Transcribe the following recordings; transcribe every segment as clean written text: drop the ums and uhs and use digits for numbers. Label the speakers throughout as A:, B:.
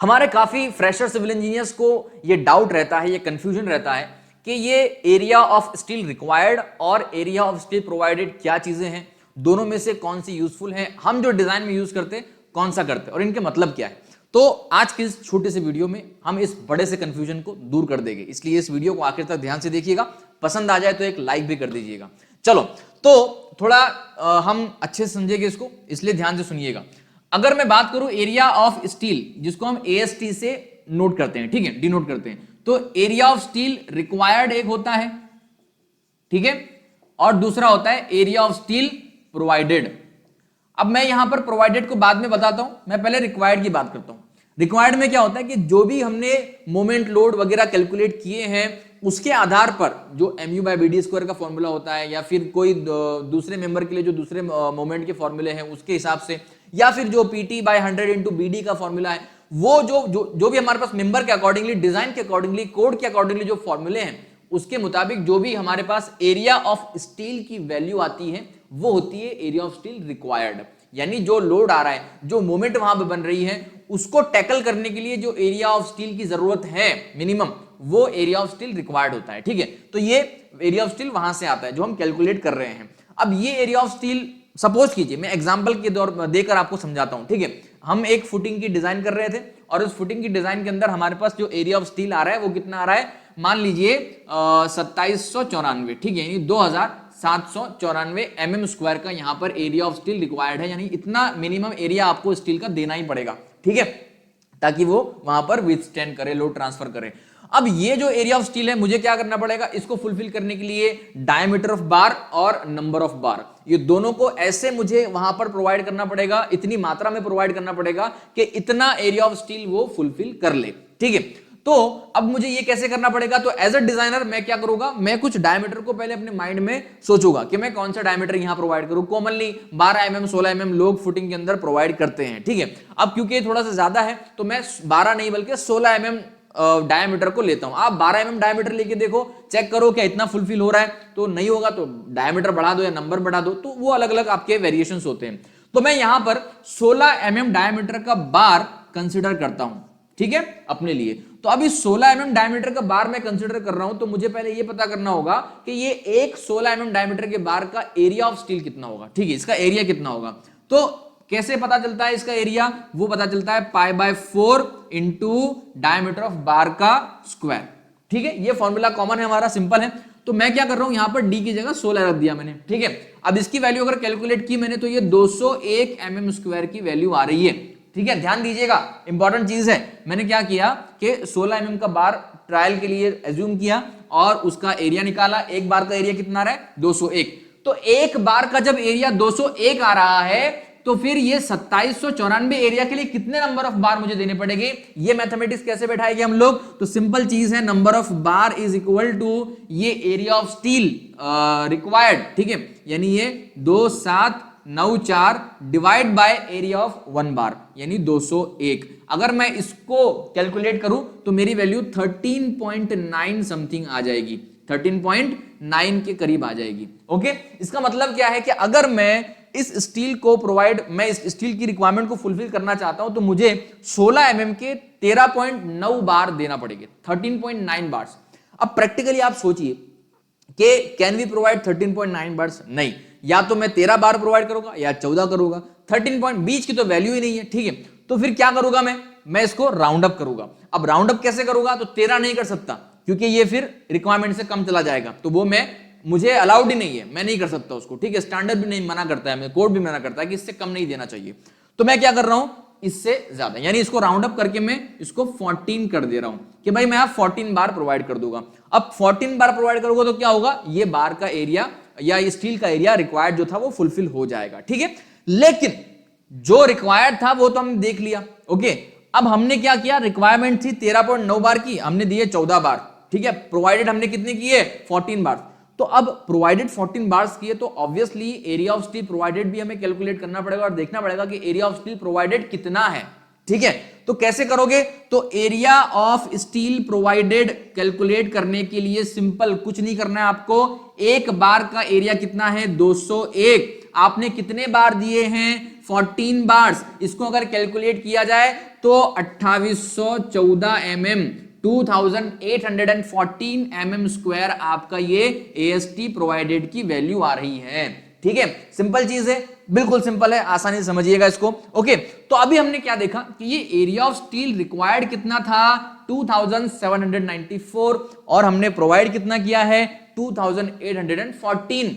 A: हमारे काफी fresher civil engineers को ये डाउट रहता है, ये कंफ्यूजन रहता है कि ये एरिया ऑफ स्टील रिक्वायर्ड और एरिया ऑफ स्टील प्रोवाइडेड क्या चीजें हैं, दोनों में से कौन सी यूजफुल है, हम जो डिजाइन में यूज करते हैं कौन सा करते हैं और इनके मतलब क्या है। तो आज की इस छोटे से वीडियो में हम इस बड़े से कंफ्यूजन को दूर कर देंगे, इसलिए इस वीडियो को आखिर तक ध्यान से देखिएगा, पसंद आ जाए तो एक लाइक भी कर दीजिएगा। चलो तो थोड़ा हम अच्छे से समझेंगे इसको, इसलिए ध्यान से सुनिएगा। अगर मैं बात करूं एरिया ऑफ स्टील, जिसको हम एएसटी से नोट करते हैं, ठीक है, डिनोट करते हैं, तो एरिया ऑफ स्टील रिक्वायर्ड एक होता है, ठीक है, और दूसरा होता है एरिया ऑफ स्टील प्रोवाइडेड। अब मैं यहां पर प्रोवाइडेड को बाद में बताता हूं, मैं पहले रिक्वायर्ड की बात करता हूं। रिक्वायर्ड में क्या होता है कि जो भी हमने मोमेंट लोड वगैरह कैलकुलेट किए हैं उसके आधार पर जो mu/bd² का फॉर्मूला होता है, या फिर कोई दूसरे मेंबर के लिए जो दूसरे मोमेंट के फॉर्मूले हैं उसके हिसाब से, या फिर जो PT/100 इंटू BD का फॉर्मूला है, वो जो भी हमारे पास मेंबर के अकॉर्डिंगली, डिजाइन के अकॉर्डिंगली, कोड के अकॉर्डिंगली जो फॉर्मूले हैं उसके मुताबिक जो भी हमारे पास एरिया ऑफ स्टील की वैल्यू आती है वो होती है एरिया ऑफ स्टील रिक्वायर्ड। यानी जो लोड आ रहा है, जो मोमेंट वहां पे बन रही है, उसको टैकल करने के लिए जो एरिया ऑफ स्टील की जरूरत है मिनिमम, वो एरिया ऑफ स्टील रिक्वायर्ड होता है, ठीक है। तो ये एरिया ऑफ स्टील वहां से आता है जो हम कैलकुलेट कर रहे हैं। अब ये एरिया ऑफ स्टील, सपोज कीजिए, मैं एग्जांपल के दौर देकर आपको समझाता हूं, ठीक है। हम एक फुटिंग की डिजाइन कर रहे थे और उस फुटिंग की डिजाइन के अंदर हमारे पास जो एरिया ऑफ स्टील आ रहा है वो कितना आ रहा है, मान लीजिए 2794, ठीक है, यानी 2794 mm² का यहां पर एरिया ऑफ स्टील रिक्वायर्ड है। यानी इतना मिनिमम एरिया आपको स्टील का देना ही पड़ेगा, ठीक है, ताकि वो वहां पर विथस्टैंड करे, लोड ट्रांसफर करे। अब ये जो एरिया ऑफ स्टील है, मुझे क्या करना पड़ेगा, इसको फुलफिल करने के लिए डायमीटर ऑफ बार और नंबर ऑफ बार, ये दोनों को ऐसे मुझे वहां पर प्रोवाइड करना पड़ेगा, इतनी मात्रा में प्रोवाइड करना पड़ेगा कि इतना एरिया ऑफ स्टील वो फुलफिल कर ले, ठीक है। तो अब मुझे ये कैसे करना पड़ेगा, तो एज अ डिजाइनर मैं क्या करूंगा, मैं कुछ डायमीटर को पहले अपने माइंड में सोचूंगा कि मैं कौन सा डायमीटर यहां प्रोवाइड करूं। कॉमनली 12 mm 16 mm लोग फुटिंग के अंदर प्रोवाइड करते हैं, ठीक है। अब क्योंकि थोड़ा सा ज्यादा है तो मैं 12 नहीं बल्कि 16 mm डायमीटर को लेता हूं। आप 12 mm डायमीटर लेके देखो, चेक करो क्या इतना फुलफिल हो रहा है, तो नहीं होगा तो डायमीटर बढ़ा दो या नंबर बढ़ा दो, तो वो अलग अलग आपके वेरिएशंस होते हैं। तो मैं यहां पर 16 mm डायमीटर का बार कंसिडर करता हूं, ठीक है, अपने लिए। तो अभी 16 mm डायमीटर का बार मैं कंसिडर कर रहा हूं, तो मुझे पहले ये पता करना होगा कि ये एक 16 mm डायमीटर के बार का एरिया ऑफ स्टील कितना होगा, ठीक है, इसका एरिया कितना होगा। तो कैसे पता चलता है इसका एरिया, वो पता चलता है π/4 इंटू डायमीटर ऑफ बार का स्क्वायर, ठीक है। ये फॉर्मूला कॉमन है हमारा, सिंपल है। तो मैं क्या कर रहा हूं, यहां पर डी की जगह 16 रख दिया मैंने, ठीक है। अब इसकी वैल्यू अगर कैलकुलेट की मैंने तो ये 201 mm² की वैल्यू आ रही है, ठीक है। ध्यान दीजिएगा, इंपॉर्टेंट चीज है। मैंने क्या किया कि 16 mm का बार ट्रायल के लिए एज्यूम किया और उसका एरिया निकाला। एक बार का एरिया कितना आ रहा है, 201। तो एक बार का जब एरिया 201 आ रहा है तो फिर ये 2794 एरिया के लिए कितने नंबर ऑफ बार मुझे देने पड़ेंगे, ये मैथमेटिक्स कैसे बैठाएंगे हम लोग। तो सिंपल चीज है, number of bar is equal to ये एरिया ऑफ स्टील रिक्वायर्ड, ठीक है, यानी ये 2794 divide by area of 1 bar यानी 201। अगर मैं इसको कैलकुलेट करूं तो मेरी वैल्यू 13.9 समथिंग आ जाएगी, 13.9 के करीब आ जाएगी। ओके, इसका मतलब क्या है कि अगर मैं इस स्टील को प्रोवाइड, मैं इस स्टील की रिक्वायरमेंट को फुलफिल करना चाहता हूं तो मुझे 16 mm के 13.9 बार देना पड़ेंगे, 13.9 बार्स। अब प्रैक्टिकली आप सोचिए कि कैन वी प्रोवाइड 13.9 बार्स, नहीं, या तो मैं 13 बार प्रोवाइड करूंगा या 14 करूंगा, 13 पॉइंट बीच की तो वैल्यू ही नहीं है, ठीक है। तो फिर क्या करूंगा मैं इसको राउंड अप करूंगा। अब राउंड अप कैसे करूंगा, तो 13 नहीं कर सकता क्योंकि ये फिर रिक्वायरमेंट से कम चला जाएगा, तो वो मुझे अलाउड ही नहीं है, मैं नहीं कर सकता उसको, ठीक है। स्टैंडर्ड भी नहीं मना करता है, कोड भी मना करता है कि इससे कम नहीं देना चाहिए। तो मैं क्या कर रहा हूं, इससे ज्यादा, यानी इसको राउंड अप करके मैं इसको 14 कर दे रहा हूं कि भाई मैं आप 14 बार प्रोवाइड कर दूंगा। अब 14 बार प्रोवाइड करूंगा तो क्या होगा, ये बार का एरिया या स्टील का एरिया रिक्वायर्ड जो था वो फुलफिल हो जाएगा, ठीक है। लेकिन जो रिक्वायर्ड था वो तो हमने देख लिया, ओके। अब हमने क्या किया, रिक्वायरमेंट थी 13.9 बार की, हमने दिए 14 बार, ठीक है। प्रोवाइडेड हमने कितने किए, 14 बार। तो अब प्रोवाइडेड 14 बार्स किए तो obviously area of steel provided भी हमें कैलकुलेट करना पड़ेगा और देखना पड़ेगा कि एरिया ऑफ स्टील प्रोवाइडेड कितना है, ठीक है। तो कैसे करोगे, तो area of steel provided calculate करने के लिए सिंपल कुछ नहीं करना है आपको। एक बार का एरिया कितना है, 201, आपने कितने बार दिए हैं, 14 बार्स। इसको अगर कैलकुलेट किया जाए तो 2814 mm 2814 mm स्क्वायर आपका ये AST प्रोवाइडेड की वैल्यू आ रही है। ठीक है, सिंपल चीज है, बिल्कुल सिंपल है, आसानी से समझिएगा इसको। ओके, तो अभी हमने क्या देखा कि ये एरिया ऑफ स्टील रिक्वायर्ड कितना था 2794 और हमने प्रोवाइड कितना किया है 2814।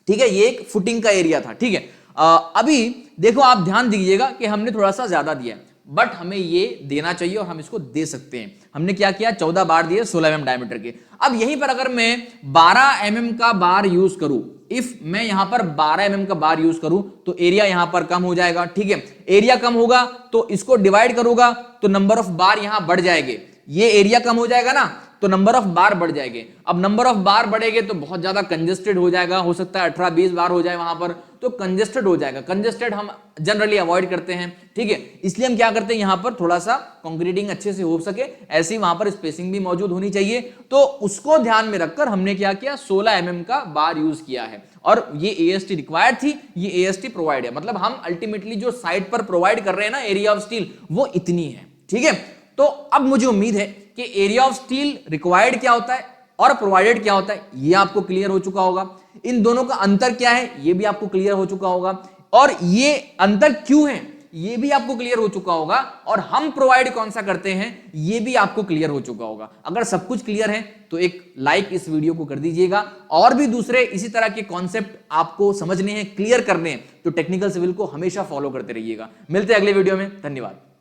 A: ठीक है, ये एक फुटिंग का एरिया था। ठीक है, अभी देखो आप ध्यान दीजिएगा कि हमने थोड़ा सा ज्यादा दिया है, बट हमें ये देना चाहिए और हम इसको दे सकते हैं। हमने क्या किया 14 बार दिए 16 mm डायमीटर के। अब यहीं पर अगर मैं 12 mm का बार यूज करूं, इफ मैं यहां पर 12 mm का बार यूज करूं तो एरिया यहां पर कम हो जाएगा। ठीक है, एरिया कम होगा तो इसको डिवाइड करूंगा तो नंबर ऑफ बार यहां बढ़ जाएंगे। ये एरिया कम हो जाएगा ना तो नंबर ऑफ बार बढ़ जाएंगे। अब नंबर ऑफ बार बढ़ेंगे तो बहुत ज्यादा कंजेस्टेड हो जाएगा, हो सकता है 18-20 बार हो जाए वहां पर, तो कंजेस्टेड हो जाएगा। कंजेस्टेड हम जनरली अवॉइड करते हैं। ठीक है, इसलिए हम क्या करते हैं यहां पर थोड़ा सा कंक्रीटिंग अच्छे से हो सके, ऐसी वहां पर स्पेसिंग भी मौजूद होनी चाहिए। तो उसको ध्यान में रखकर हमने क्या किया 16 mm का बार यूज किया है और ये AST रिक्वायर्ड थी, ये AST प्रोवाइड है। मतलब हम अल्टीमेटली जो साइड पर प्रोवाइड कर रहे हैं ना एरिया ऑफ स्टील वो इतनी है। ठीक है, तो अब मुझे उम्मीद है कि एरिया ऑफ स्टील रिक्वायर्ड क्या होता है और प्रोवाइडेड क्या होता है ये आपको क्लियर हो चुका होगा। इन दोनों का अंतर क्या है ये भी आपको क्लियर हो चुका होगा, और ये अंतर क्यों है ये भी आपको क्लियर हो चुका होगा, और हम प्रोवाइड कौन सा करते हैं ये भी आपको क्लियर हो चुका होगा। अगर सब कुछ क्लियर है तो एक लाइक इस वीडियो को कर दीजिएगा, और भी दूसरे इसी तरह के कॉन्सेप्ट आपको समझने हैं, क्लियर करने हैं, तो टेक्निकल सिविल को हमेशा फॉलो करते रहिएगा। मिलते हैं अगले वीडियो में, धन्यवाद।